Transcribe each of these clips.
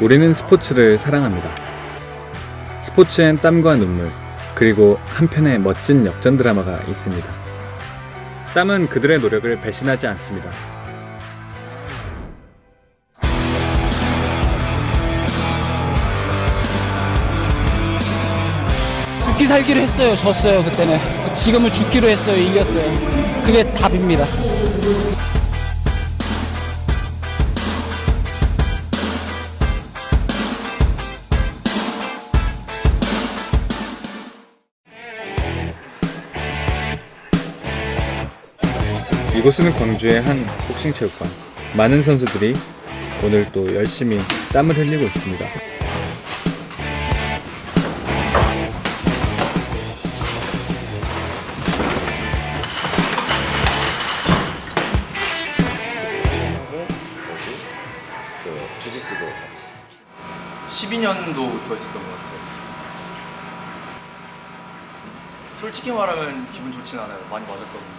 우리는 스포츠를 사랑합니다. 스포츠엔 땀과 눈물, 그리고 한편의 멋진 역전 드라마가 있습니다. 땀은 그들의 노력을 배신하지 않습니다. 죽기 살기로 했어요. 졌어요. 그때는. 지금은 죽기로 했어요. 이겼어요. 그게 답입니다. 이곳은 광주의 한 복싱체육관. 많은 선수들이 오늘 또 열심히 땀을 흘리고 있습니다. 주짓수도 같이 12년도부터 했었던 것 같아요. 솔직히 말하면 기분 좋진 않아요. 많이 맞았거든요.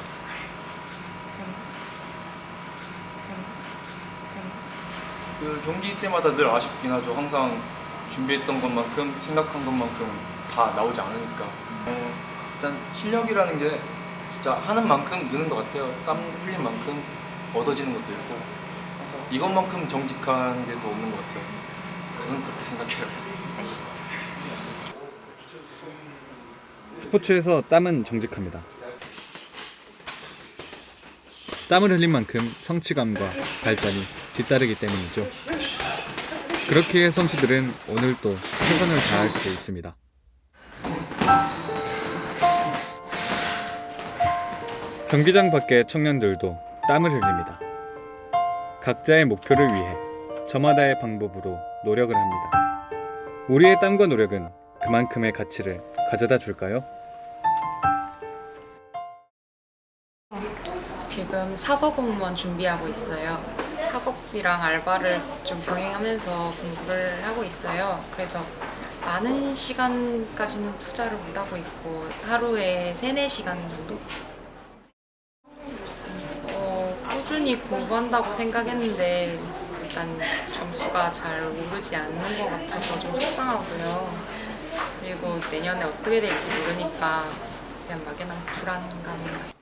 그 경기 때마다 늘 아쉽긴 하죠. 항상 준비했던 것만큼 생각한 것만큼 다 나오지 않으니까. 일단 실력이라는 게 진짜 하는 만큼 느는 것 같아요. 땀 흘린 만큼 얻어지는 것도 있고 이것만큼 정직한 게 또 없는 것 같아요. 저는 그렇게 생각해요. 스포츠에서 땀은 정직합니다. 땀을 흘린 만큼 성취감과 발전이 뒤따르기 때문이죠. 그렇기에 선수들은 오늘 또 최선을 다할 수 있습니다. 경기장 밖의 청년들도 땀을 흘립니다. 각자의 목표를 위해 저마다의 방법으로 노력을 합니다. 우리의 땀과 노력은 그만큼의 가치를 가져다 줄까요? 지금 사서 공무원 준비하고 있어요. 학업이랑 알바를 좀 병행하면서 공부를 하고 있어요. 그래서 많은 시간까지는 투자를 못하고 있고 하루에 3-4시간 정도? 꾸준히 공부한다고 생각했는데 일단 점수가 잘 오르지 않는 것 같아서 좀 속상하고요. 그리고 내년에 어떻게 될지 모르니까 그냥 막연한 불안감.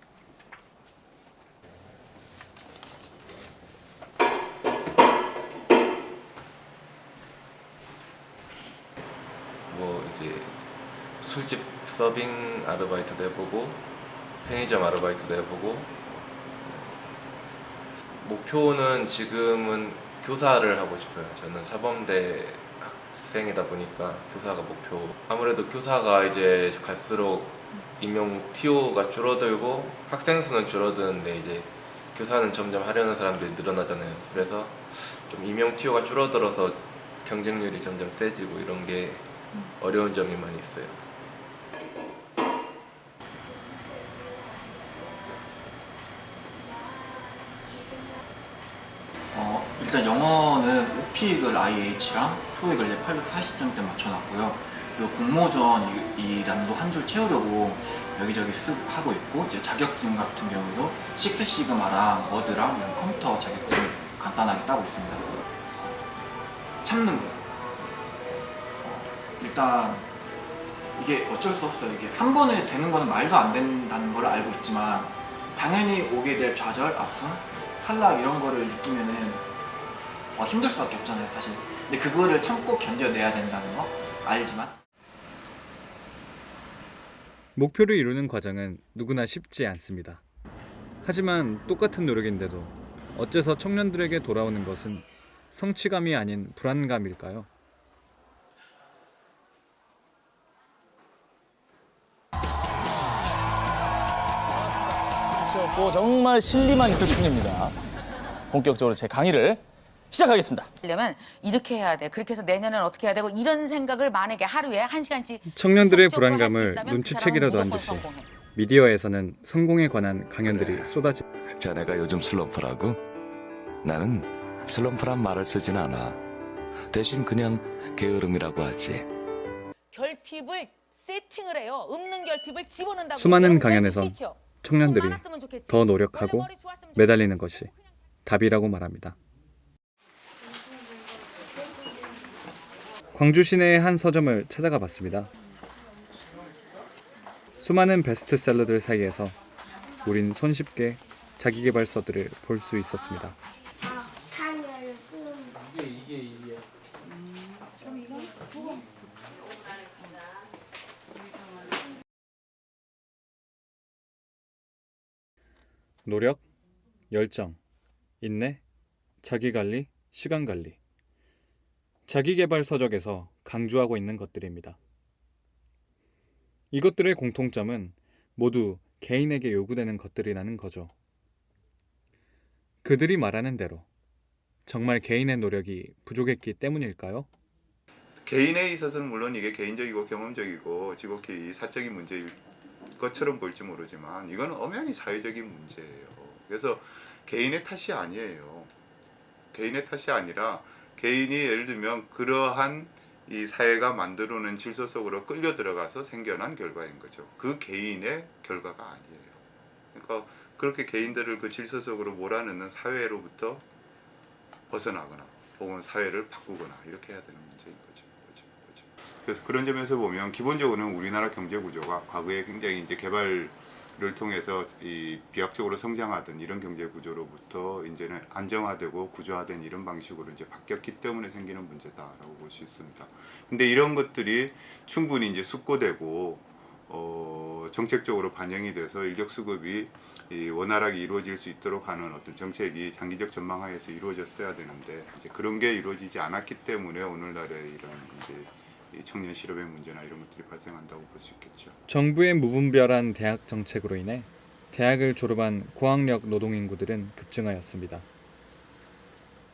뭐 이제 술집 서빙 아르바이트도 해보고 편의점 아르바이트도 해보고 목표는 지금은 교사를 하고 싶어요. 저는 사범대 학생이다 보니까 교사가 목표. 아무래도 교사가 이제 갈수록 임용 TO가 줄어들고 학생 수는 줄어드는데 이제 교사는 점점 하려는 사람들이 늘어나잖아요. 그래서 좀 임용 TO가 줄어들어서 경쟁률이 점점 세지고 이런 게 어려운 점이 많이 있어요. 일단 영어는 오픽을 IH랑 토익을 이제 840점대 맞춰놨고요. 이 공모전이란도 한 줄 채우려고 여기저기 쓱 하고 있고, 이제 자격증 같은 경우도 식스 시그마랑 워드랑 이런 컴퓨터 자격증 간단하게 따고 있습니다. 참는 거. 일단 이게 어쩔 수 없어요. 이게 한 번에 되는 거는 말도 안 된다는 걸 알고 있지만 당연히 오게 될 좌절, 아픔, 탈락 이런 거를 느끼면은 힘들 수밖에 없잖아요, 사실. 근데 그거를 참고 견뎌내야 된다는 거 알지만 목표를 이루는 과정은 누구나 쉽지 않습니다. 하지만 똑같은 노력인데도 어째서 청년들에게 돌아오는 것은 성취감이 아닌 불안감일까요? 정말 실리만 있을 뿐입니다. 본격적으로 제 강의를 시작하겠습니다. 하려면 이렇게 해야 돼. 그렇게 해서 내년에는 어떻게 해야 되고 이런 생각을 만약에 하루에 1시간씩 청년들의 불안감을 눈치채기라도 한 듯이 미디어에서는 성공에 관한 강연들이 쏟아집니다. 자네가 요즘 슬럼프라고? 나는 슬럼프란 말을 쓰진 않아. 대신 그냥 게으름이라고 하지. 결핍을 세팅을 해요. 없는 결핍을 집어넣는다고. 수많은 강연에서 청년들이 더 노력하고 매달리는 것이 답이라고 말합니다. 광주 시내의 한 서점을 찾아가 봤습니다. 수많은 베스트셀러들 사이에서 우린 손쉽게 자기계발서들을 볼 수 있었습니다. 노력, 열정, 인내, 자기관리, 시간관리. 자기계발 서적에서 강조하고 있는 것들입니다. 이것들의 공통점은 모두 개인에게 요구되는 것들이라는 거죠. 그들이 말하는 대로 정말 개인의 노력이 부족했기 때문일까요? 개인에 있어서는 물론 이게 개인적이고 경험적이고 지극히 사적인 문제일 것처럼 보일지 모르지만 이건 엄연히 사회적인 문제예요. 그래서 개인의 탓이 아니에요. 개인의 탓이 아니라 개인이 예를 들면 그러한 이 사회가 만들어놓은 질서 속으로 끌려 들어가서 생겨난 결과인 거죠. 그 개인의 결과가 아니에요. 그러니까 그렇게 개인들을 그 질서 속으로 몰아넣는 사회로부터 벗어나거나 혹은 사회를 바꾸거나 이렇게 해야 되는 문제인 거죠. 그래서 그런 점에서 보면 기본적으로는 우리나라 경제 구조가 과거에 굉장히 이제 개발을 통해서 이 비약적으로 성장하던 이런 경제 구조로부터 이제는 안정화되고 구조화된 이런 방식으로 이제 바뀌었기 때문에 생기는 문제다라고 볼 수 있습니다. 근데 이런 것들이 충분히 이제 숙고되고 정책적으로 반영이 돼서 인력 수급이 원활하게 이루어질 수 있도록 하는 어떤 정책이 장기적 전망하에서 이루어졌어야 되는데 이제 그런 게 이루어지지 않았기 때문에 오늘날의 이런 이제 청년 실업의 문제나 이런 것들이 발생한다고 볼 수 있겠죠. 정부의 무분별한 대학 정책으로 인해 대학을 졸업한 고학력 노동인구들은 급증하였습니다.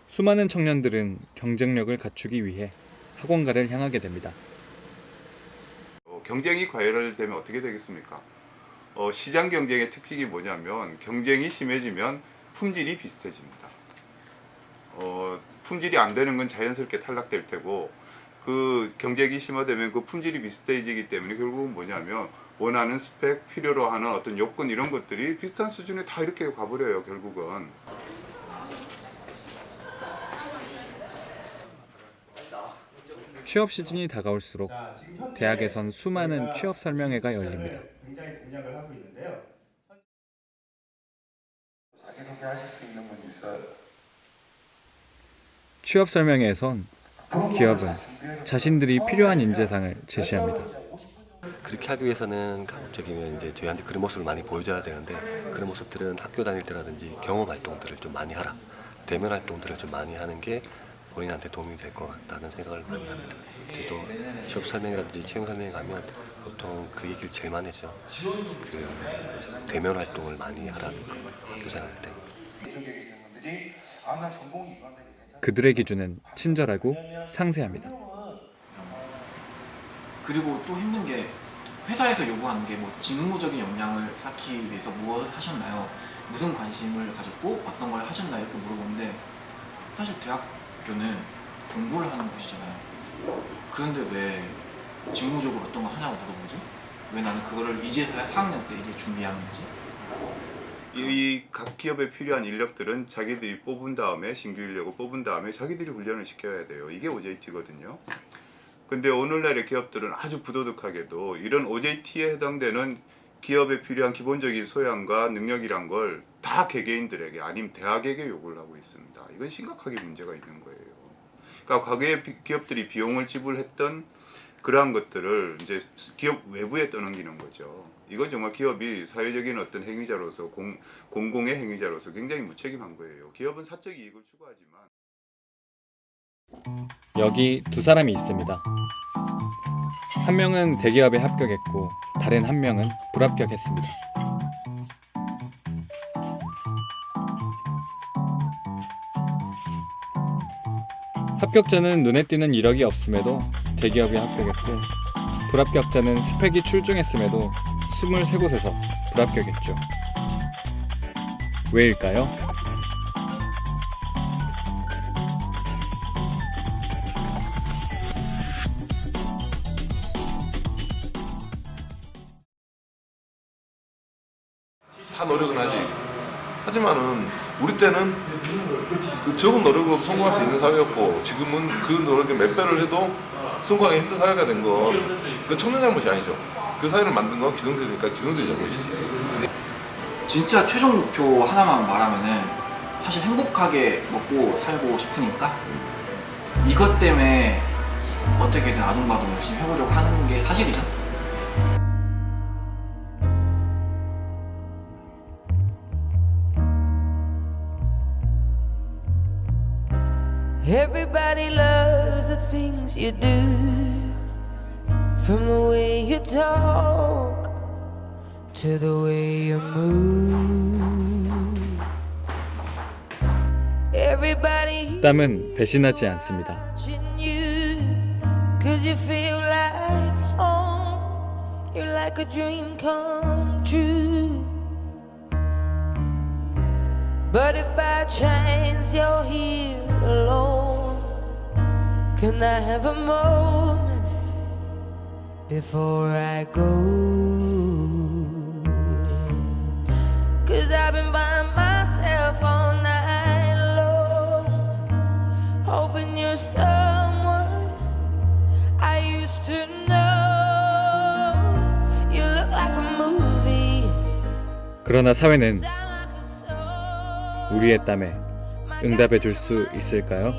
수많은 청년들은 경쟁력을 갖추기 위해 학원가를 향하게 됩니다. 경쟁이 과열되면 어떻게 되겠습니까? 시장 경쟁의 특징이 뭐냐면 경쟁이 심해지면 품질이 비슷해집니다. 품질이 안 되는 건 자연스럽게 탈락될 테고 그 경쟁이 심화되면 그 품질이 비슷해지기 때문에 결국은 뭐냐면 원하는 스펙, 필요로 하는 어떤 요건 이런 것들이 비슷한 수준에 다 이렇게 가버려요. 결국은. 취업 시즌이 다가올수록 대학에선 수많은 취업 설명회가 열립니다. 굉장히 공략을 하고 있는데요. 자기소개하실 수 있는 분 있어요? 취업 설명회에선 기업은 자신들이 필요한 인재상을 제시합니다. 그렇게 하기 위해서는 가급적이면 이제 저희한테 그런 모습을 많이 보여줘야 되는데 그런 모습들은 학교 다닐 때라든지 경험 활동들을 좀 많이 하라, 대면 활동들을 좀 많이 하는 게 본인한테 도움이 될 것 같다는 생각을 많이 합니다. 저도 취업 설명이라든지 채용 설명회 가면 보통 그 얘기를 제일 많이 하죠. 그 대면 활동을 많이 하라는 거, 학교 생활 때. 이쪽에 계시는 분들이 나 전공이 이건데 그들의 기준은 친절하고 상세합니다. 그리고 또 힘든 게 회사에서 요구하는 게 뭐 직무적인 역량을 쌓기 위해서 무엇 하셨나요? 무슨 관심을 가졌고 어떤 걸 하셨나요? 이렇게 물어보는데 사실 대학교는 공부를 하는 곳이잖아요. 그런데 왜 직무적으로 어떤 거 하냐고 물어보지? 왜 나는 그거를 이제서야 4학년 때 이제 준비하는 거지? 이 각 기업에 필요한 인력들은 자기들이 뽑은 다음에 신규 인력을 뽑은 다음에 자기들이 훈련을 시켜야 돼요. 이게 OJT거든요. 근데 오늘날의 기업들은 아주 부도덕하게도 이런 OJT에 해당되는 기업에 필요한 기본적인 소양과 능력이란 걸 다 개개인들에게 아니면 대학에게 요구를 하고 있습니다. 이건 심각하게 문제가 있는 거예요. 그러니까 과거에 기업들이 비용을 지불했던 그러한 것들을 이제 기업 외부에 떠넘기는 거죠. 이건 정말 기업이 사회적인 어떤 행위자로서 공공의 행위자로서 굉장히 무책임한 거예요. 기업은 사적 이익을 추구하지만 여기 두 사람이 있습니다. 한 명은 대기업에 합격했고 다른 한 명은 불합격했습니다. 합격자는 눈에 띄는 이력이 없음에도 대기업에 합격했고 불합격자는 스펙이 출중했음에도 23곳에서 불합격했죠. 왜일까요? 다 노력은 하지. 하지만은 우리 때는 그 적은 노력으로 성공할 수 있는 사회였고 지금은 그 노력의 몇 배를 해도 송강이 힘든 사회가 된 거 그건 청년 잘못이 아니죠. 그 사회를 만든 건 기성세대니까 기성세대 잘못이지. 진짜 최종 목표 하나만 말하면은 사실 행복하게 먹고 살고 싶으니까 이것 때문에 어떻게든 아동바동 열심히 해보려고 하는 게 사실이죠. Everybody loves the things you do, from the way you talk to the way you move. Everybody 땀은 배신하지 않습니다. watching you, 'cause you feel like home. You're like a dream come true. But if by chance you're here alone, can I have a moment before I go? 'Cause I've been by myself all night long, hoping you're someone I used to know. You look like a movie. 그러나 사회는 우리의 땀에 응답해 줄 수 있을까요?